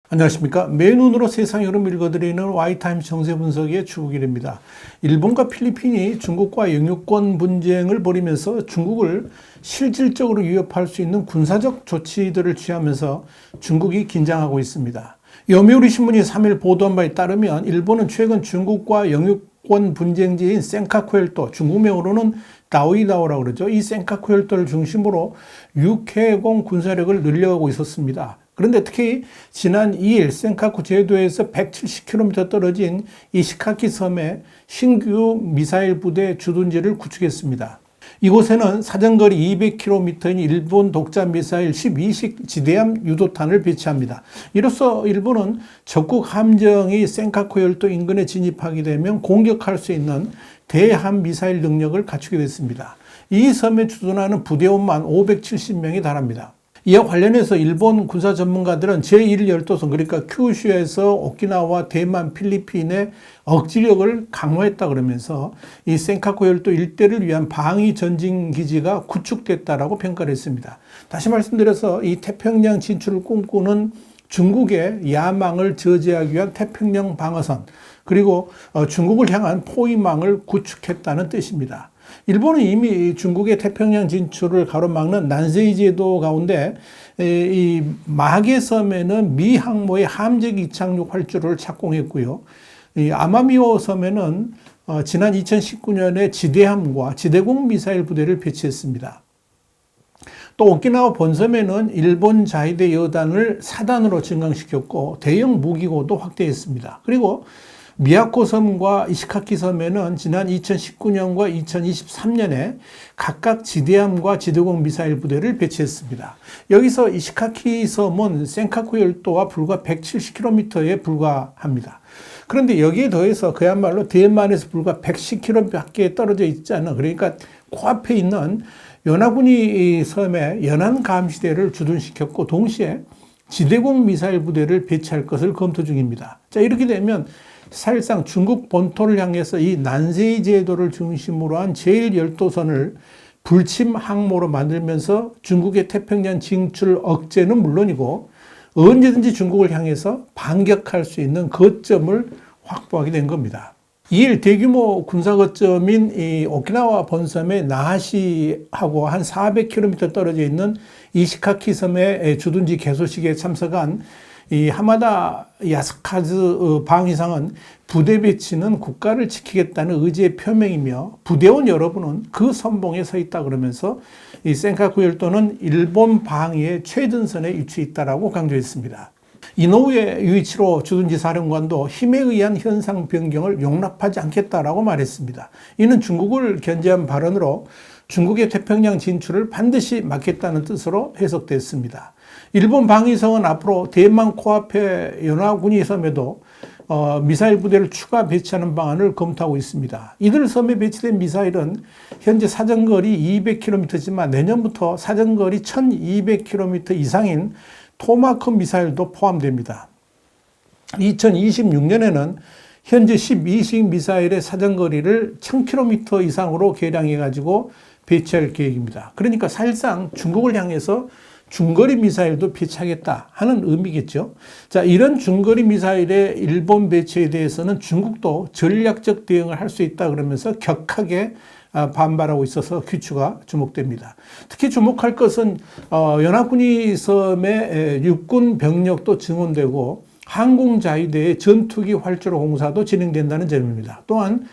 안녕하십니까. 맨눈으로 세상 흐름을 읽어드리는 Y타임스 정세 분석의 주국일입니다. 일본과 필리핀이 중국과 영유권 분쟁을 벌이면서 중국을 실질적으로 위협할 수 있는 군사적 조치들을 취하면서 중국이 긴장하고 있습니다. 요미우리 신문이 3일 보도한 바에 따르면 일본은 최근 중국과 영유권 분쟁지인 센카쿠 열도, 중국명으로는 다오이다오라고 그러죠. 이 센카쿠 열도를 중심으로 육해공 군사력을 늘려가고 있었습니다. 그런데 특히 지난 2일 센카쿠 제도에서 170km 떨어진 이시카키 섬에 신규 미사일 부대 주둔지를 구축했습니다. 이곳에는 사정거리 200km인 일본 독자 미사일 12식 지대함 유도탄을 배치합니다. 이로써 일본은 적국 함정이 센카쿠 열도 인근에 진입하게 되면 공격할 수 있는 대함 미사일 능력을 갖추게 됐습니다. 이 섬에 주둔하는 부대원만 570명에 달합니다. 이와 관련해서 일본 군사 전문가들은 제1열도선, 그러니까 큐슈에서 오키나와 대만, 필리핀의 억지력을 강화했다 그러면서 이 센카쿠 열도 일대를 위한 방위 전진 기지가 구축됐다라고 평가를 했습니다. 다시 말씀드려서 이 태평양 진출을 꿈꾸는 중국의 야망을 저지하기 위한 태평양 방어선, 그리고 중국을 향한 포위망을 구축했다는 뜻입니다. 일본은 이미 중국의 태평양 진출을 가로막는 난세이 제도 가운데 이 마게섬에는 미 항모의 함재기 이착륙 활주로를 착공했고요. 이 아마미오 섬에는 지난 2019년에 지대함과 지대공 미사일 부대를 배치했습니다. 또 오키나와 본섬에는 일본 자위대 여단을 4단으로 증강시켰고 대형 무기고도 확대했습니다. 그리고 미야코 섬과 이시카키 섬에는 지난 2019년과 2023년에 각각 지대함과 지대공 미사일 부대를 배치했습니다. 여기서 이시카키 섬은 센카쿠 열도와 불과 170km에 불과합니다. 그런데 여기에 더해서 그야말로 대만에서 불과 110km밖에 떨어져 있지 않은, 그러니까 코앞에 있는 요나구니 섬에 연안 감시대를 주둔시켰고 동시에 지대공 미사일 부대를 배치할 것을 검토 중입니다. 자, 이렇게 되면 사실상 중국 본토를 향해서 이 난세이 제도를 중심으로 한 제1열도선을 불침 항모로 만들면서 중국의 태평양 진출 억제는 물론이고 언제든지 중국을 향해서 반격할 수 있는 거점을 확보하게 된 겁니다. 2일 대규모 군사 거점인 이 오키나와 본섬의 나하시하고 한 400km 떨어져 있는 이시카키 섬의 주둔지 개소식에 참석한 이 하마다 야스카즈 방위상은 부대 배치는 국가를 지키겠다는 의지의 표명이며 부대원 여러분은 그 선봉에 서 있다 그러면서 이 센카쿠 열도는 일본 방위의 최전선에 위치해 있다라고 강조했습니다. 이노우에 유이치로 주둔지 사령관도 힘에 의한 현상 변경을 용납하지 않겠다라고 말했습니다. 이는 중국을 견제한 발언으로 중국의 태평양 진출을 반드시 막겠다는 뜻으로 해석됐습니다. 일본 방위성은 앞으로 대만 코앞의 요나구니 섬에도 미사일 부대를 추가 배치하는 방안을 검토하고 있습니다. 이들 섬에 배치된 미사일은 현재 사정거리 200km지만 내년부터 사정거리 1200km 이상인 토마호크 미사일도 포함됩니다. 2026년에는 현재 12식 미사일의 사정거리를 1000km 이상으로 개량해가지고 배치할 계획입니다. 그러니까 사실상 중국을 향해서 중거리 미사일도 배치하겠다 하는 의미겠죠. 자, 이런 중거리 미사일의 일본 배치에 대해서는 중국도 전략적 대응을 할 수 있다 그러면서 격하게 반발하고 있어서 귀추가 주목됩니다. 특히 주목할 것은 연합군이 섬의 육군 병력도 증원되고 항공자위대의 전투기 활주로 공사도 진행된다는 점입니다. 또한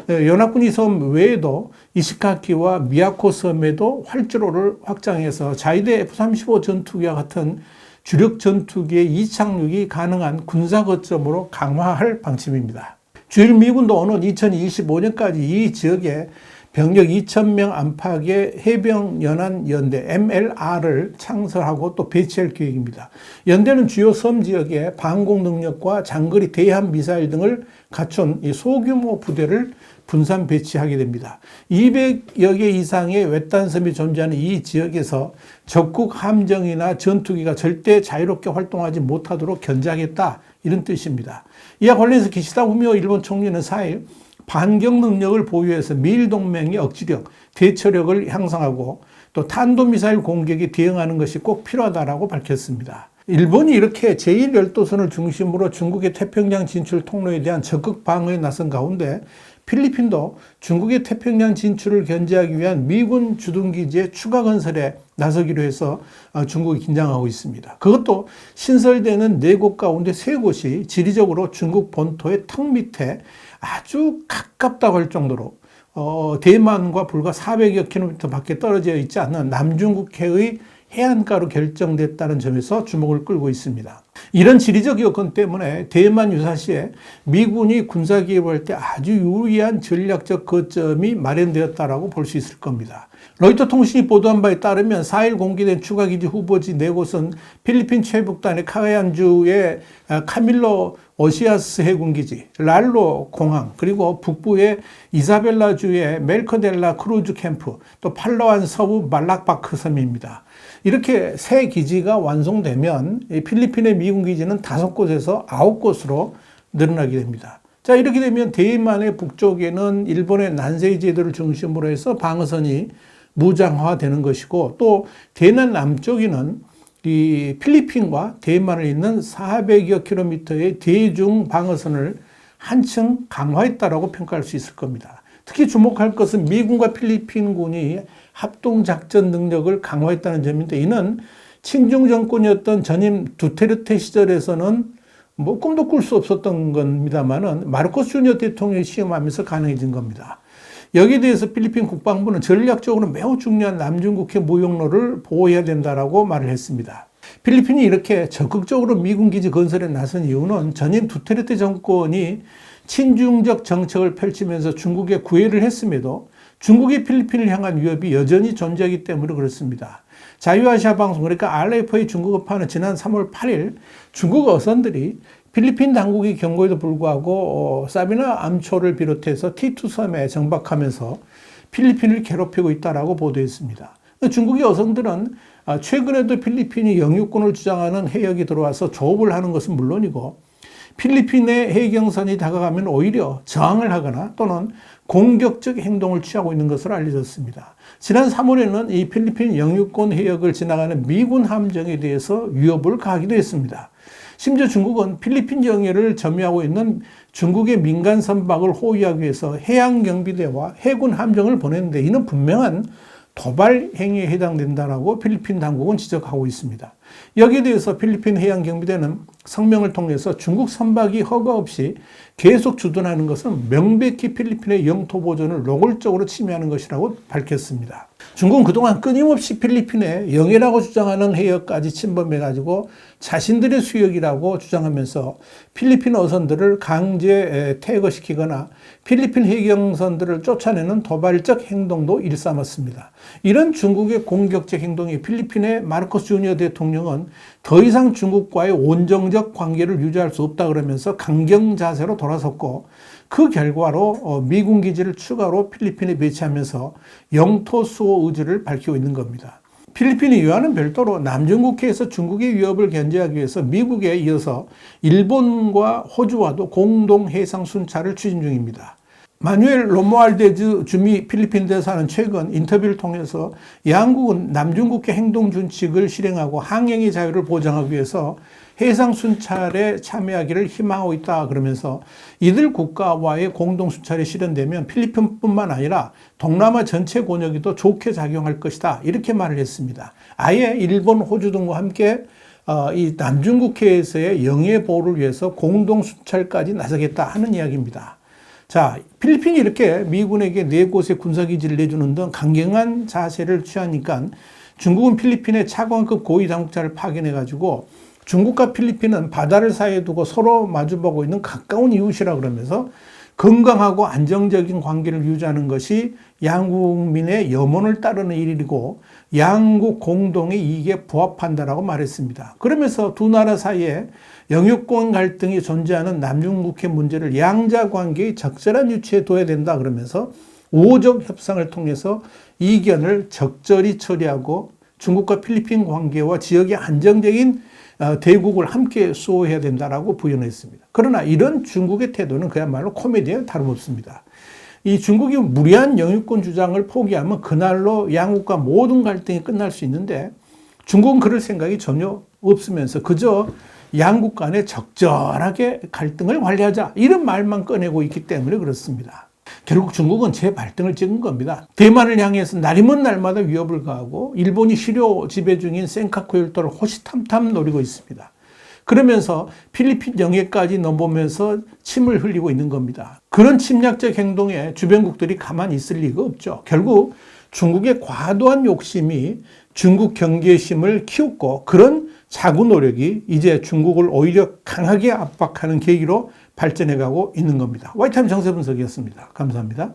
연합군이 섬 외에도 이시카키와 미야코 섬에도 활주로를 확장해서 자위대 F-35 전투기와 같은 주력 전투기의 이착륙이 가능한 군사 거점으로 강화할 방침입니다. 주일 미군도 오는 2025년까지 이 지역에 병력 2,000명 안팎의 해병연안연대 MLR을 창설하고 또 배치할 계획입니다. 연대는 주요 섬 지역에 방공 능력과 장거리 대함 미사일 등을 갖춘 이 소규모 부대를 분산 배치하게 됩니다. 200여 개 이상의 외딴섬이 존재하는 이 지역에서 적국 함정이나 전투기가 절대 자유롭게 활동하지 못하도록 견제하겠다, 이런 뜻입니다. 이와 관련해서 기시다 후미오 일본 총리는 4일 반격 능력을 보유해서 미일 동맹의 억지력, 대처력을 향상하고 또 탄도미사일 공격에 대응하는 것이 꼭 필요하다고 밝혔습니다. 일본이 이렇게 제1열도선을 중심으로 중국의 태평양 진출 통로에 대한 적극 방어에 나선 가운데 필리핀도 중국의 태평양 진출을 견제하기 위한 미군 주둔기지의 추가 건설에 나서기로 해서 중국이 긴장하고 있습니다. 그것도 신설되는 4곳 가운데 3곳이 지리적으로 중국 본토의 턱 밑에 아주 가깝다고 할 정도로 대만과 불과 400여 킬로미터 밖에 떨어져 있지 않은 남중국해의 해안가로 결정됐다는 점에서 주목을 끌고 있습니다. 이런 지리적 여건 때문에 대만 유사시에 미군이 군사 개입할 때 아주 유리한 전략적 거점이 마련되었다고 볼 수 있을 겁니다. 로이터 통신이 보도한 바에 따르면 4일 공개된 추가기지 후보지 4곳은 필리핀 최북단의 카가얀주의 카밀로 오시아스 해군기지, 랄로 공항, 그리고 북부의 이사벨라주의 멜커델라 크루즈 캠프, 또 팔라완 서부 말락바크 섬입니다. 이렇게 3기지가 완성되면 필리핀의 미군 기지는 5곳에서 9곳으로 늘어나게 됩니다. 자, 이렇게 되면 대만의 북쪽에는 일본의 난세이 제도를 중심으로 해서 방어선이 무장화되는 것이고, 또 대남 남쪽에는 이 필리핀과 대만을 잇는 400여 킬로미터의 대중 방어선을 한층 강화했다라고 평가할 수 있을 겁니다. 특히 주목할 것은 미군과 필리핀군이 합동작전 능력을 강화했다는 점인데, 이는 친중 정권이었던 전임 두테르테 시절에서는 뭐 꿈도 꿀 수 없었던 겁니다만은 마르코스 주니어 대통령이 시험하면서 가능해진 겁니다. 여기에 대해서 필리핀 국방부는 전략적으로 매우 중요한 남중국해 무역로를 보호해야 된다라고 말을 했습니다. 필리핀이 이렇게 적극적으로 미군 기지 건설에 나선 이유는 전임 두테르테 정권이 친중적 정책을 펼치면서 중국에 구애를 했음에도 중국이 필리핀을 향한 위협이 여전히 존재하기 때문에 그렇습니다. 자유아시아 방송, 그러니까 RFA 중국어파는 지난 3월 8일 중국 어선들이 필리핀 당국의 경고에도 불구하고 사비나 암초를 비롯해서 티투 섬에 정박하면서 필리핀을 괴롭히고 있다라고 보도했습니다. 중국의 어선들은 최근에도 필리핀이 영유권을 주장하는 해역이 들어와서 조업을 하는 것은 물론이고, 필리핀의 해경선이 다가가면 오히려 저항을 하거나 또는 공격적 행동을 취하고 있는 것으로 알려졌습니다. 지난 3월에는 이 필리핀 영유권 해역을 지나가는 미군 함정에 대해서 위협을 가하기도 했습니다. 심지어 중국은 필리핀 영해를 점유하고 있는 중국의 민간 선박을 호위하기 위해서 해양경비대와 해군 함정을 보냈는데, 이는 분명한 도발 행위에 해당된다라고 필리핀 당국은 지적하고 있습니다. 여기에 대해서 필리핀 해양경비대는 성명을 통해서 중국 선박이 허가 없이 계속 주둔하는 것은 명백히 필리핀의 영토 보존을 노골적으로 침해하는 것이라고 밝혔습니다. 중국은 그동안 끊임없이 필리핀의 영해라고 주장하는 해역까지 침범해가지고 자신들의 수역이라고 주장하면서 필리핀 어선들을 강제 퇴거시키거나 필리핀 해경선들을 쫓아내는 도발적 행동도 일삼았습니다. 이런 중국의 공격적 행동이 필리핀의 마르코스 주니어 대통령은 더 이상 중국과의 온정적 관계를 유지할 수 없다 그러면서 강경 자세로 돌아섰고, 그 결과로 미군 기지를 추가로 필리핀에 배치하면서 영토 수호 의지를 밝히고 있는 겁니다. 필리핀이 이와는 별도로 남중국해에서 중국의 위협을 견제하기 위해서 미국에 이어서 일본과 호주와도 공동 해상 순찰을 추진 중입니다. 마누엘 로무알데즈 주미 필리핀 대사는 최근 인터뷰를 통해서 양국은 남중국해 행동 준칙을 실행하고 항행의 자유를 보장하기 위해서 해상 순찰에 참여하기를 희망하고 있다 그러면서, 이들 국가와의 공동 순찰이 실현되면 필리핀뿐만 아니라 동남아 전체 권역에도 좋게 작용할 것이다, 이렇게 말을 했습니다. 아예 일본, 호주 등과 함께 이 남중국해에서의 영해 보호를 위해서 공동 순찰까지 나서겠다 하는 이야기입니다. 자, 필리핀이 이렇게 미군에게 4곳의 군사기지를 내주는 등 강경한 자세를 취하니까 중국은 필리핀에 차관급 고위 당국자를 파견해가지고 중국과 필리핀은 바다를 사이에 두고 서로 마주보고 있는 가까운 이웃이라 그러면서 건강하고 안정적인 관계를 유지하는 것이 양국민의 염원을 따르는 일이고 양국 공동의 이익에 부합한다라고 말했습니다. 그러면서 두 나라 사이에 영유권 갈등이 존재하는 남중국해 문제를 양자 관계의 적절한 위치에 둬야 된다 그러면서 우호적 협상을 통해서 이견을 적절히 처리하고 중국과 필리핀 관계와 지역의 안정적인 대국을 함께 수호해야 된다라고 부연했습니다. 그러나 이런 중국의 태도는 그야말로 코미디에 다름없습니다. 이 중국이 무리한 영유권 주장을 포기하면 그날로 양국과 모든 갈등이 끝날 수 있는데 중국은 그럴 생각이 전혀 없으면서 그저 양국 간에 적절하게 갈등을 관리하자 이런 말만 꺼내고 있기 때문에 그렇습니다. 결국 중국은 재발등을 찍은 겁니다. 대만을 향해서 날이 먼 날마다 위협을 가하고 일본이 실효 지배 중인 센카쿠 열도를 호시탐탐 노리고 있습니다. 그러면서 필리핀 영해까지 넘보면서 침을 흘리고 있는 겁니다. 그런 침략적 행동에 주변국들이 가만히 있을 리가 없죠. 결국 중국의 과도한 욕심이 중국 경계심을 키웠고 그런 자구 노력이 이제 중국을 오히려 강하게 압박하는 계기로 발전해가고 있는 겁니다. 와이타임 정세 분석이었습니다. 감사합니다.